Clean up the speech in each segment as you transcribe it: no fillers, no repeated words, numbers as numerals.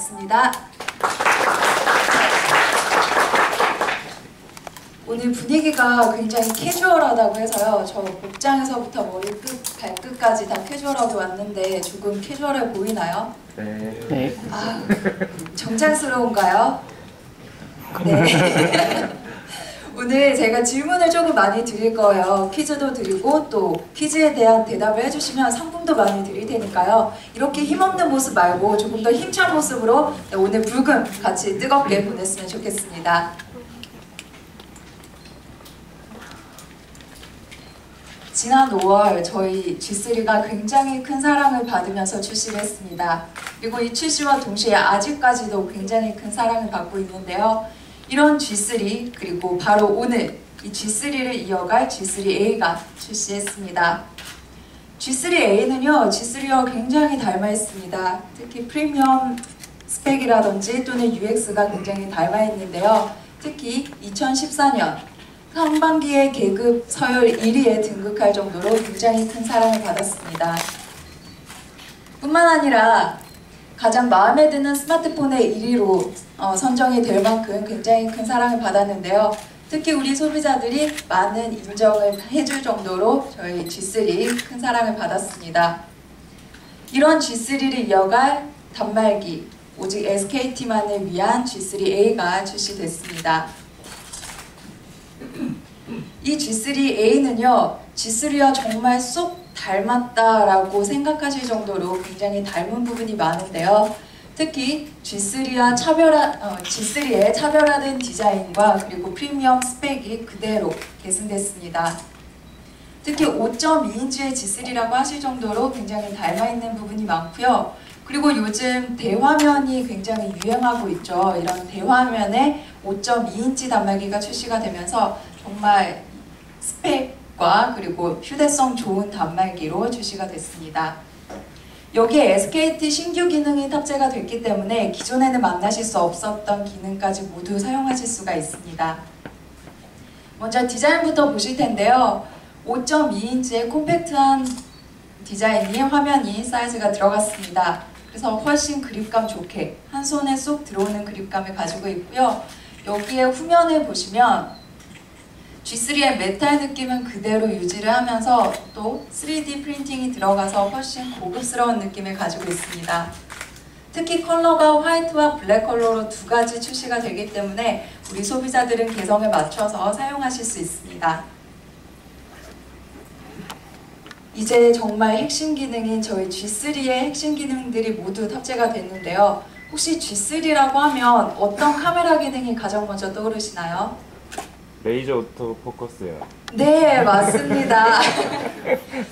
반갑습니다. 오늘 분위기가 굉장히 캐주얼하다고 해서요. 저 복장에서부터 머리끝, 발끝까지 다 캐주얼하게 왔는데 조금 캐주얼해 보이나요? 네. 아, 정장스러운가요? 네. 오늘 제가 질문을 조금 많이 드릴 거예요. 퀴즈도 드리고 또 퀴즈에 대한 대답을 해주시면 상품도 많이 드릴 테니까요. 이렇게 힘없는 모습 말고 조금 더 힘찬 모습으로 오늘 불금 같이 뜨겁게 보냈으면 좋겠습니다. 지난 5월 저희 G3가 굉장히 큰 사랑을 받으면서 출시를 했습니다. 그리고 이 출시와 동시에 아직까지도 굉장히 큰 사랑을 받고 있는데요. 이런 G3 그리고 바로 오늘 이 G3를 이어갈 G3A가 출시했습니다. G3A는요 G3와 굉장히 닮아 있습니다. 특히 프리미엄 스펙이라든지 또는 UX가 굉장히 닮아 있는데요. 특히 2014년 상반기에 계급 서열 1위에 등극할 정도로 굉장히 큰 사랑을 받았습니다. 뿐만 아니라 가장 마음에 드는 스마트폰의 1위로 선정이 될 만큼 굉장히 큰 사랑을 받았는데요. 특히 우리 소비자들이 많은 인정을 해줄 정도로 저희 G3 큰 사랑을 받았습니다. 이런 G3를 이어갈 단말기, 오직 SKT만을 위한 G3A가 출시됐습니다. 이 G3A는요, G3와 정말 쏙 닮았다라고 생각하실 정도로 굉장히 닮은 부분이 많은데요. 특히 G3의 차별화된 디자인과 그리고 프리미엄 스펙이 그대로 계승됐습니다. 특히 5.2인치의 G3라고 하실 정도로 굉장히 닮아있는 부분이 많고요. 그리고 요즘 대화면이 굉장히 유행하고 있죠. 이런 대화면에 5.2인치 단말기가 출시가 되면서 정말 스펙과 그리고 휴대성 좋은 단말기로 출시가 됐습니다. 여기에 SKT 신규 기능이 탑재가 됐기 때문에 기존에는 만나실 수 없었던 기능까지 모두 사용하실 수가 있습니다. 먼저 디자인부터 보실 텐데요. 5.2인치의 콤팩트한 디자인이 화면이 사이즈가 들어갔습니다. 그래서 훨씬 그립감 좋게 한 손에 쏙 들어오는 그립감을 가지고 있고요. 여기에 후면을 보시면 G3의 메탈 느낌은 그대로 유지를 하면서 또 3D 프린팅이 들어가서 훨씬 고급스러운 느낌을 가지고 있습니다. 특히 컬러가 화이트와 블랙 컬러로 두 가지 출시가 되기 때문에 우리 소비자들은 개성에 맞춰서 사용하실 수 있습니다. 이제 정말 핵심 기능인 저희 G3의 핵심 기능들이 모두 탑재가 됐는데요. 혹시 G3라고 하면 어떤 카메라 기능이 가장 먼저 떠오르시나요? 레이저 오토 포커스요. 네, 맞습니다.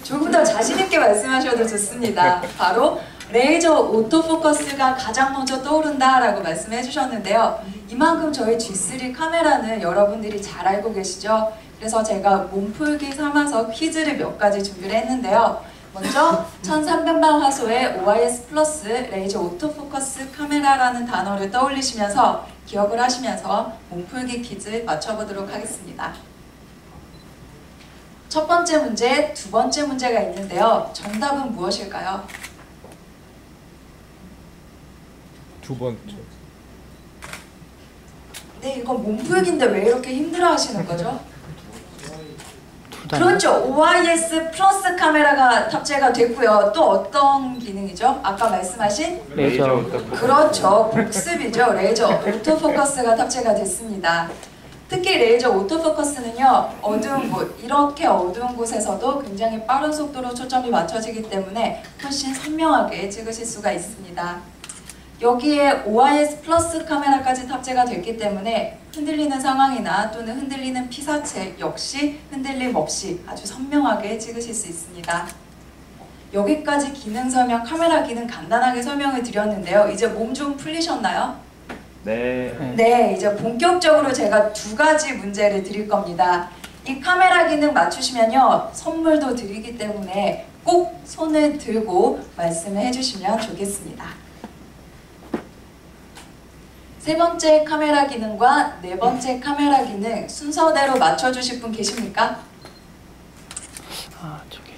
조금 더 자신 있게 말씀하셔도 좋습니다. 바로 레이저 오토포커스가 가장 먼저 떠오른다라고 말씀해 주셨는데요. 이만큼 저희 G3 카메라는 여러분들이 잘 알고 계시죠? 그래서 제가 몸풀기 삼아서 퀴즈를 몇 가지 준비를 했는데요. 먼저 1300만 화소의 OIS 플러스 레이저 오토포커스 카메라라는 단어를 떠올리시면서 기억을 하시면서 몸풀기 퀴즈 맞춰보도록 하겠습니다. 첫 번째 문제, 두 번째 문제가 있는데요. 정답은 무엇일까요? 두 번째. 네, 이건 몸풀기인데 왜 이렇게 힘들어 하시는 거죠? 그렇죠. OIS 플러스 카메라가 탑재가 됐고요. 또 어떤 기능이죠? 아까 말씀하신? 레이저 오토포커스. 그렇죠. 복습이죠. 레이저 오토포커스가 탑재가 됐습니다. 특히 레이저 오토포커스는요. 어두운 곳, 이렇게 어두운 곳에서도 굉장히 빠른 속도로 초점이 맞춰지기 때문에 훨씬 선명하게 찍으실 수가 있습니다. 여기에 OIS 플러스 카메라까지 탑재가 됐기 때문에 흔들리는 상황이나 또는 흔들리는 피사체 역시 흔들림 없이 아주 선명하게 찍으실 수 있습니다. 여기까지 기능 설명, 카메라 기능 간단하게 설명을 드렸는데요. 이제 몸 좀 풀리셨나요? 네. 네, 이제 본격적으로 제가 두 가지 문제를 드릴 겁니다. 이 카메라 기능 맞추시면요. 선물도 드리기 때문에 꼭 손을 들고 말씀을 해주시면 좋겠습니다. 세 번째 카메라 기능과 네 번째 카메라 기능 순서대로 맞춰주실 분 계십니까? 아, 저기.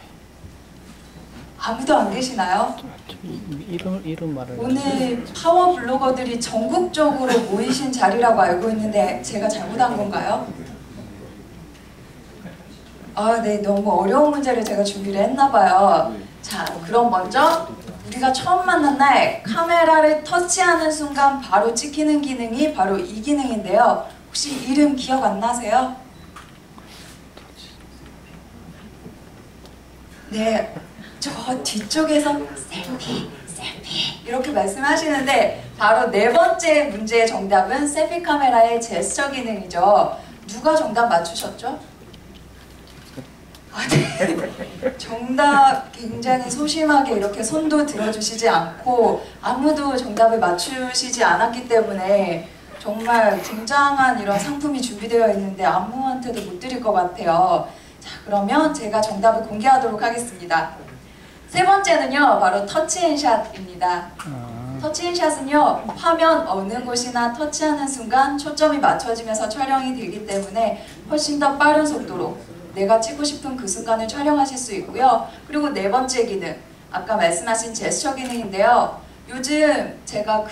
아무도 안 계시나요? 이름 말을 오늘 파워 블로거들이 전국적으로 모이신 자리라고 알고 있는데 제가 잘못한 건가요? 아, 네, 너무 어려운 문제를 제가 준비를 했나 봐요. 자, 그럼 먼저 우리가 처음 만난 날 카메라를 터치하는 순간 바로 찍히는 기능이 바로 이 기능인데요. 혹시 이름 기억 안 나세요? 네, 저 뒤쪽에서 셀피 이렇게 말씀하시는데 바로 네 번째 문제의 정답은 셀피 카메라의 제스처 기능이죠. 누가 정답 맞추셨죠? 아, 네. 정답 굉장히 소심하게 이렇게 손도 들어주시지 않고 아무도 정답을 맞추시지 않았기 때문에 정말 굉장한 이런 상품이 준비되어 있는데 아무한테도 못 드릴 것 같아요. 자, 그러면 제가 정답을 공개하도록 하겠습니다. 세 번째는요, 바로 터치앤샷입니다. 터치앤샷은요, 화면 어느 곳이나 터치하는 순간 초점이 맞춰지면서 촬영이 되기 때문에 훨씬 더 빠른 속도로 내가 찍고 싶은 그 순간을 촬영하실 수 있고요. 그리고 네 번째 기능, 아까 말씀하신 제스처 기능인데요. 요즘 제가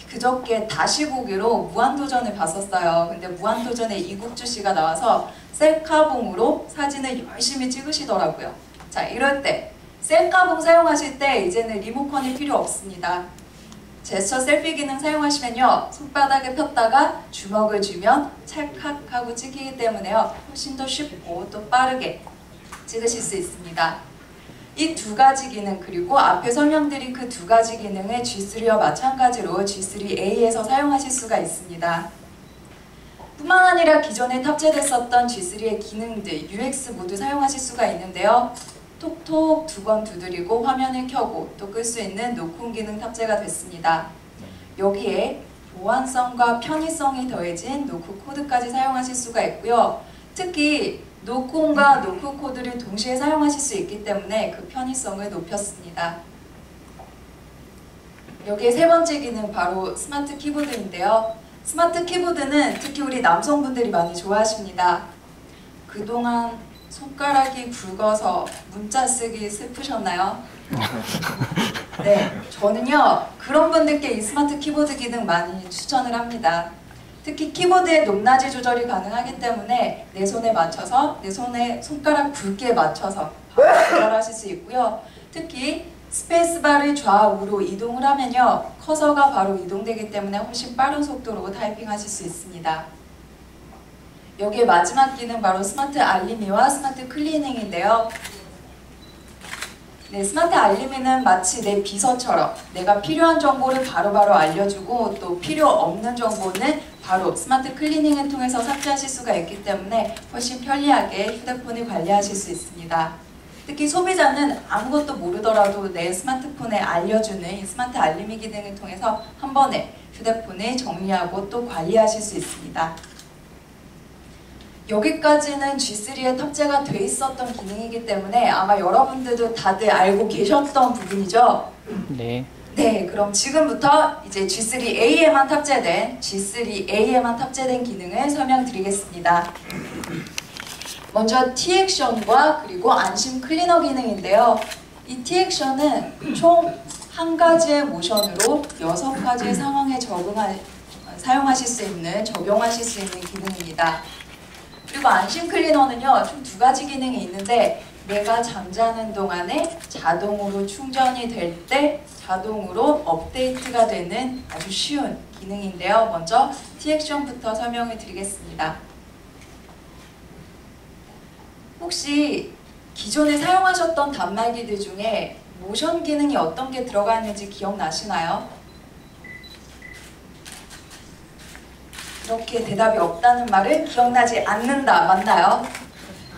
그저께 다시 보기로 무한도전을 봤었어요. 근데 무한도전에 이국주 씨가 나와서 셀카봉으로 사진을 열심히 찍으시더라고요. 자, 이럴 때 셀카봉 사용하실 때 이제는 리모컨이 필요 없습니다. 제스처 셀피 기능 사용하시면요, 손바닥에 폈다가 주먹을 쥐면 찰칵하고 찍히기 때문에요, 훨씬 더 쉽고 또 빠르게 찍으실 수 있습니다. 이 두 가지 기능, 그리고 앞에 설명드린 그 두 가지 기능을 G3와 마찬가지로 G3A에서 사용하실 수가 있습니다. 뿐만 아니라 기존에 탑재됐었던 G3의 기능들, UX 모두 사용하실 수가 있는데요. 톡톡 두 번 두드리고 화면을 켜고 또 끌 수 있는 노콘 기능 탑재가 됐습니다. 여기에 보안성과 편의성이 더해진 노크 코드까지 사용하실 수가 있고요. 특히 노콘과 노크 코드를 동시에 사용하실 수 있기 때문에 그 편의성을 높였습니다. 여기에 세 번째 기능, 바로 스마트 키보드인데요. 스마트 키보드는 특히 우리 남성분들이 많이 좋아하십니다. 그동안 손가락이 굵어서 문자 쓰기 슬프셨나요? 네, 저는요 그런 분들께 이 스마트 키보드 기능 많이 추천을 합니다. 특히 키보드의 높낮이 조절이 가능하기 때문에 내 손에 맞춰서, 내 손에 손가락 굵기에 맞춰서 조절하실 수 있고요. 특히 스페이스바를 좌우로 이동을 하면요, 커서가 바로 이동되기 때문에 훨씬 빠른 속도로 타이핑하실 수 있습니다. 여기에 마지막 기능, 바로 스마트 알림이와 스마트 클리닝인데요. 네, 스마트 알림이는 마치 내 비서처럼 내가 필요한 정보를 바로바로 알려주고 또 필요 없는 정보는 바로 스마트 클리닝을 통해서 삭제하실 수가 있기 때문에 훨씬 편리하게 휴대폰을 관리하실 수 있습니다. 특히 소비자는 아무것도 모르더라도 내 스마트폰에 알려주는 이 스마트 알림이 기능을 통해서 한 번에 휴대폰을 정리하고 또 관리하실 수 있습니다. 여기까지는 G3에 탑재가 돼 있었던 기능이기 때문에 아마 여러분들도 다들 알고 계셨던 부분이죠? 네. 네, 그럼 지금부터 이제 G3A에만 탑재된 기능을 설명드리겠습니다. 먼저 T-액션과 그리고 안심 클리너 기능인데요. 이 T-액션은 총 한 가지의 모션으로 6가지의 상황에 사용하실 수 있는, 적용하실 수 있는 기능입니다. 그리고 안심 클리너는요, 총 2가지 기능이 있는데 내가 잠자는 동안에 자동으로 충전이 될 때 자동으로 업데이트가 되는 아주 쉬운 기능인데요. 먼저 T-액션부터 설명을 드리겠습니다. 혹시 기존에 사용하셨던 단말기들 중에 모션 기능이 어떤 게 들어가 있는지 기억나시나요? 이렇게 대답이 없다는 말은 기억나지 않는다, 맞나요?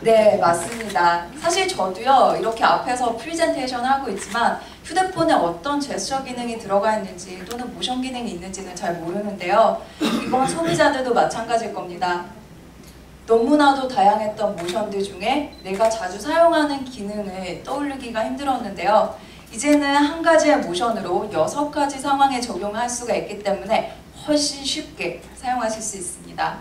네, 맞습니다. 사실 저도요, 이렇게 앞에서 프리젠테이션을 하고 있지만 휴대폰에 어떤 제스처 기능이 들어가 있는지 또는 모션 기능이 있는지는 잘 모르는데요. 이건 소비자들도 마찬가지일 겁니다. 너무나도 다양했던 모션들 중에 내가 자주 사용하는 기능을 떠올리기가 힘들었는데요. 이제는 한 가지의 모션으로 6가지 상황에 적용할 수가 있기 때문에 훨씬 쉽게 사용하실 수 있습니다.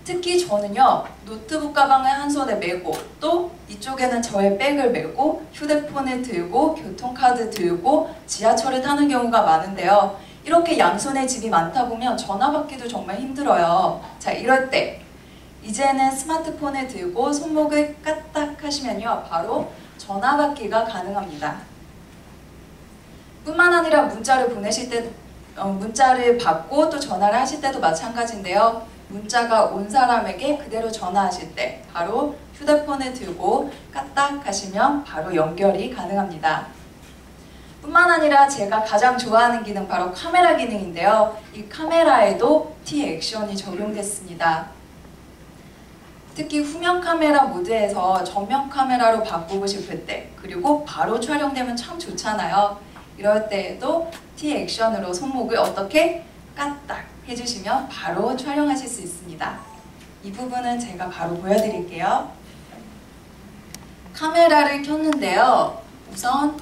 특히 저는요, 노트북 가방을 한 손에 메고 또 이쪽에는 저의 백을 메고 휴대폰을 들고 교통카드 들고 지하철을 타는 경우가 많은데요. 이렇게 양손에 집이 많다 보면 전화 받기도 정말 힘들어요. 자, 이럴 때 이제는 스마트폰을 들고 손목을 까딱 하시면요, 바로 전화 받기가 가능합니다. 뿐만 아니라 문자를 보내실 때, 문자를 받고 또 전화를 하실 때도 마찬가지인데요. 문자가 온 사람에게 그대로 전화하실 때 바로 휴대폰을 들고 까딱 하시면 바로 연결이 가능합니다. 뿐만 아니라 제가 가장 좋아하는 기능 바로 카메라 기능인데요. 이 카메라에도 T-액션이 적용됐습니다. 특히 후면 카메라 모드에서 전면 카메라로 바꾸고 싶을 때, 그리고 바로 촬영되면 참 좋잖아요. 이럴 때에도 T-액션으로 손목을 어떻게 까딱 해주시면 바로 촬영하실 수 있습니다. 이 부분은 제가 바로 보여드릴게요. 카메라를 켰는데요. 우선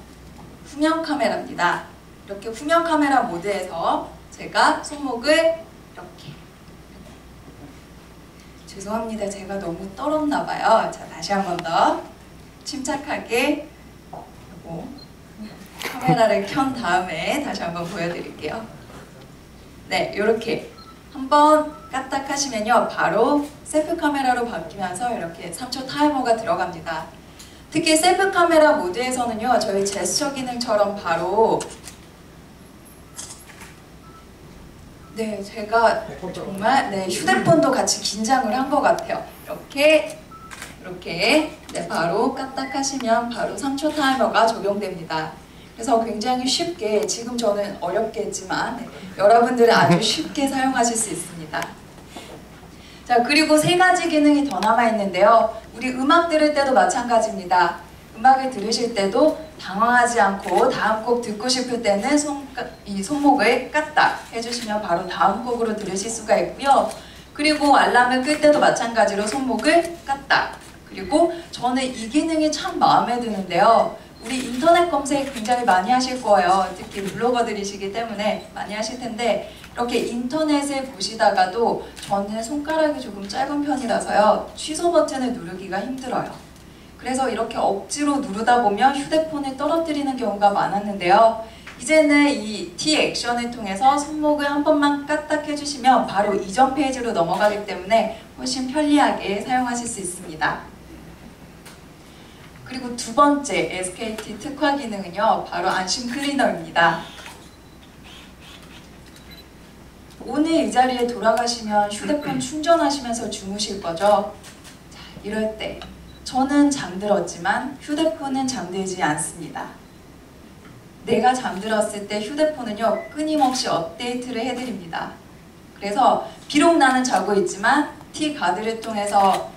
후면 카메라입니다. 이렇게 후면 카메라 모드에서 제가 손목을 이렇게, 죄송합니다. 제가 너무 떨었나봐요. 자, 다시 한 번 더 침착하게 카메라를 켠 다음에 다시 한번 보여드릴게요. 네, 이렇게 한번 까딱 하시면요, 바로 셀프 카메라로 바뀌면서 이렇게 3초 타이머가 들어갑니다. 특히 셀프 카메라 모드에서는요, 저희 제스처 기능처럼 바로, 네, 제가 정말 휴대폰도 같이 긴장을 한 것 같아요. 이렇게 네, 바로 까딱 하시면 바로 3초 타이머가 적용됩니다. 그래서 굉장히 쉽게, 지금 저는 어렵게 했지만 여러분들은 아주 쉽게 사용하실 수 있습니다. 자, 그리고 3가지 기능이 더 남아있는데요. 우리 음악 들을 때도 마찬가지입니다. 음악을 들으실 때도 당황하지 않고 다음 곡 듣고 싶을 때는 이 손목을 까딱 해주시면 바로 다음 곡으로 들으실 수가 있고요. 그리고 알람을 끌 때도 마찬가지로 손목을 까딱. 그리고 저는 이 기능이 참 마음에 드는데요. 우리 인터넷 검색 굉장히 많이 하실 거예요. 특히 블로거들이시기 때문에 많이 하실 텐데, 이렇게 인터넷을 보시다가도 저는 손가락이 조금 짧은 편이라서요, 취소 버튼을 누르기가 힘들어요. 그래서 이렇게 억지로 누르다 보면 휴대폰을 떨어뜨리는 경우가 많았는데요. 이제는 이 T-액션을 통해서 손목을 한 번만 까딱 해주시면 바로 이전 페이지로 넘어가기 때문에 훨씬 편리하게 사용하실 수 있습니다. 그리고 두 번째 SKT 특화 기능은요, 바로 안심 클리너입니다. 오늘 이 자리에 돌아가시면 휴대폰 충전하시면서 주무실 거죠? 자, 이럴 때 저는 잠들었지만 휴대폰은 잠들지 않습니다. 내가 잠들었을 때 휴대폰은요, 끊임없이 업데이트를 해드립니다. 그래서 비록 나는 자고 있지만 T가드를 통해서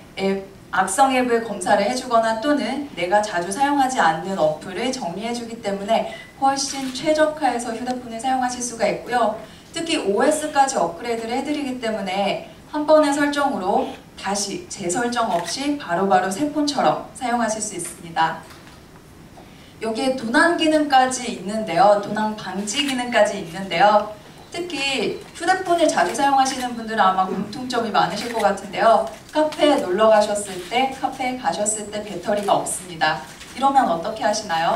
악성 앱을 검사를 해주거나 또는 내가 자주 사용하지 않는 어플을 정리해주기 때문에 훨씬 최적화해서 휴대폰을 사용하실 수가 있고요. 특히 OS까지 업그레이드를 해드리기 때문에 한 번의 설정으로 다시 재설정 없이 바로바로 새 폰처럼 사용하실 수 있습니다. 여기에 도난 기능까지 있는데요. 도난 방지 기능까지 있는데요. 특히 휴대폰을 자주 사용하시는 분들은 아마 공통점이 많으실 것 같은데요. 카페에 놀러 가셨을 때, 카페에 가셨을 때 배터리가 없습니다. 이러면 어떻게 하시나요?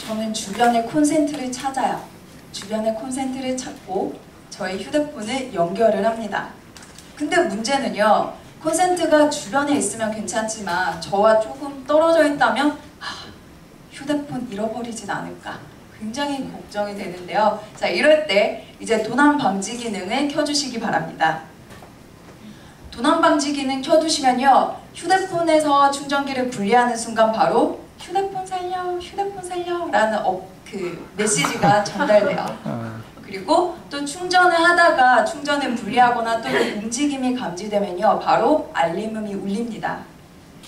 저는 주변의 콘센트를 찾아요. 주변의 콘센트를 찾고 저희 휴대폰을 연결을 합니다. 근데 문제는요, 콘센트가 주변에 있으면 괜찮지만 저와 조금 떨어져 있다면 휴대폰 잃어버리진 않을까 굉장히 걱정이 되는데요. 자, 이럴 때 이제 도난 방지 기능을 켜주시기 바랍니다. 도난 방지 기능 켜두시면요, 휴대폰에서 충전기를 분리하는 순간 바로 휴대폰 살려 라는 메시지가 전달돼요. 그리고 또 충전을 하다가 충전을 분리하거나 또 움직임이 감지되면요, 바로 알림음이 울립니다.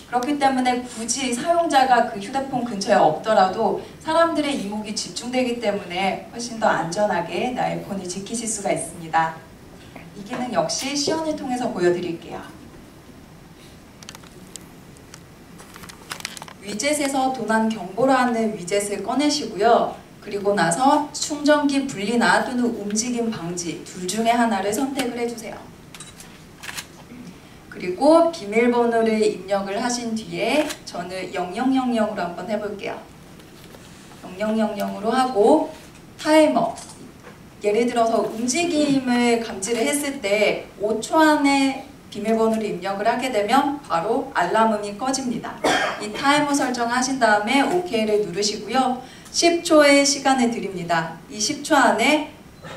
그렇기 때문에 굳이 사용자가 그 휴대폰 근처에 없더라도 사람들의 이목이 집중되기 때문에 훨씬 더 안전하게 나의 폰을 지키실 수가 있습니다. 이 기능 역시 시연을 통해서 보여드릴게요. 위젯에서 도난 경보를 하는 위젯을 꺼내시고요. 그리고 나서 충전기 분리나 또는 움직임 방지 둘 중에 하나를 선택을 해주세요. 그리고 비밀번호를 입력을 하신 뒤에 저는 0000으로 한번 해볼게요. 0000으로 하고 타이머, 예를 들어서 움직임을 감지를 했을 때 5초 안에 비밀번호를 입력을 하게 되면 바로 알람음이 꺼집니다. 이 타이머 설정하신 다음에 OK를 누르시고요. 10초의 시간을 드립니다. 이 10초 안에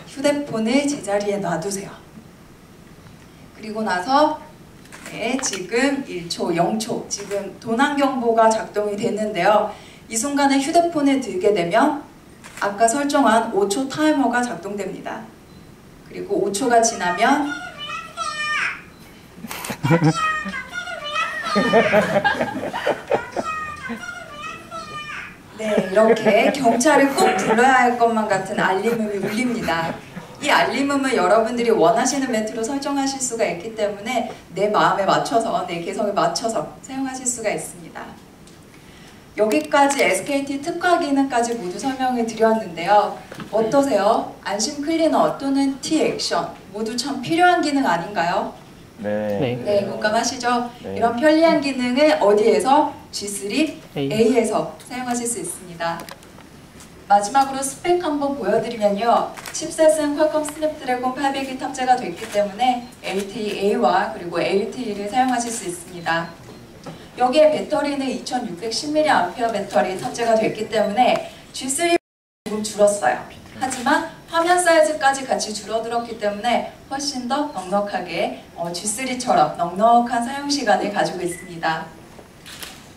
휴대폰을 제자리에 놔두세요. 그리고 나서 네, 지금 1초, 0초, 지금 도난경보가 작동이 됐는데요. 이 순간에 휴대폰을 들게 되면 아까 설정한 5초 타이머가 작동됩니다. 그리고 5초가 지나면 네, 이렇게 경찰을 꼭 불러야 할 것만 같은 알림음이 울립니다. 이 알림음을 여러분들이 원하시는 멘트로 설정하실 수가 있기 때문에 내 마음에 맞춰서, 내 개성에 맞춰서 사용하실 수가 있습니다. 여기까지 SKT 특화 기능까지 모두 설명을 드렸는데요. 어떠세요? 안심 클리너 또는 T-액션 모두 참 필요한 기능 아닌가요? 네. 네, 공감하시죠? 네. 이런 편리한 기능을 어디에서? G3 A에서 사용하실 수 있습니다. 마지막으로 스펙 한번 보여드리면요. 칩셋은 퀄컴 스냅드래곤 800이 탑재가 됐기 때문에 LTE-A와 그리고 LTE를 사용하실 수 있습니다. 여기에 배터리는 2610mAh 배터리 탑재가 됐기 때문에 G3 조금 줄었어요. 하지만 화면 사이즈까지 같이 줄어들었기 때문에 훨씬 더 넉넉하게 G3처럼 넉넉한 사용시간을 가지고 있습니다.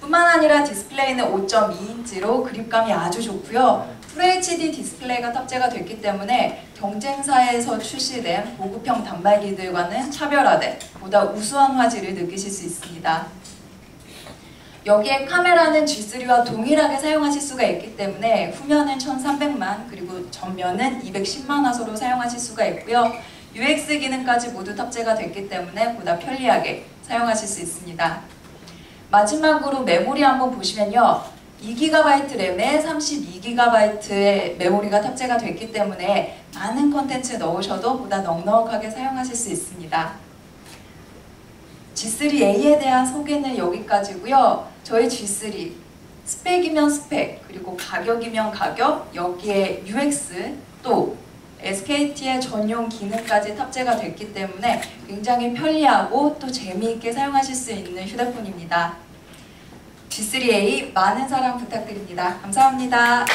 뿐만 아니라 디스플레이는 5.2인치로 그립감이 아주 좋고요. FHD 디스플레이가 탑재가 됐기 때문에 경쟁사에서 출시된 보급형 단말기들과는 차별화된 보다 우수한 화질을 느끼실 수 있습니다. 여기에 카메라는 G3와 동일하게 사용하실 수가 있기 때문에 후면은 1300만 그리고 전면은 210만 화소로 사용하실 수가 있고요. UX 기능까지 모두 탑재가 됐기 때문에 보다 편리하게 사용하실 수 있습니다. 마지막으로 메모리 한번 보시면요. 2GB 램에 32GB의 메모리가 탑재가 됐기 때문에 많은 콘텐츠 넣으셔도 보다 넉넉하게 사용하실 수 있습니다. G3A에 대한 소개는 여기까지고요. 저희 G3 스펙이면 스펙, 그리고 가격이면 가격, 여기에 UX 또 SKT의 전용 기능까지 탑재가 됐기 때문에 굉장히 편리하고 또 재미있게 사용하실 수 있는 휴대폰입니다. G3A 많은 사랑 부탁드립니다. 감사합니다.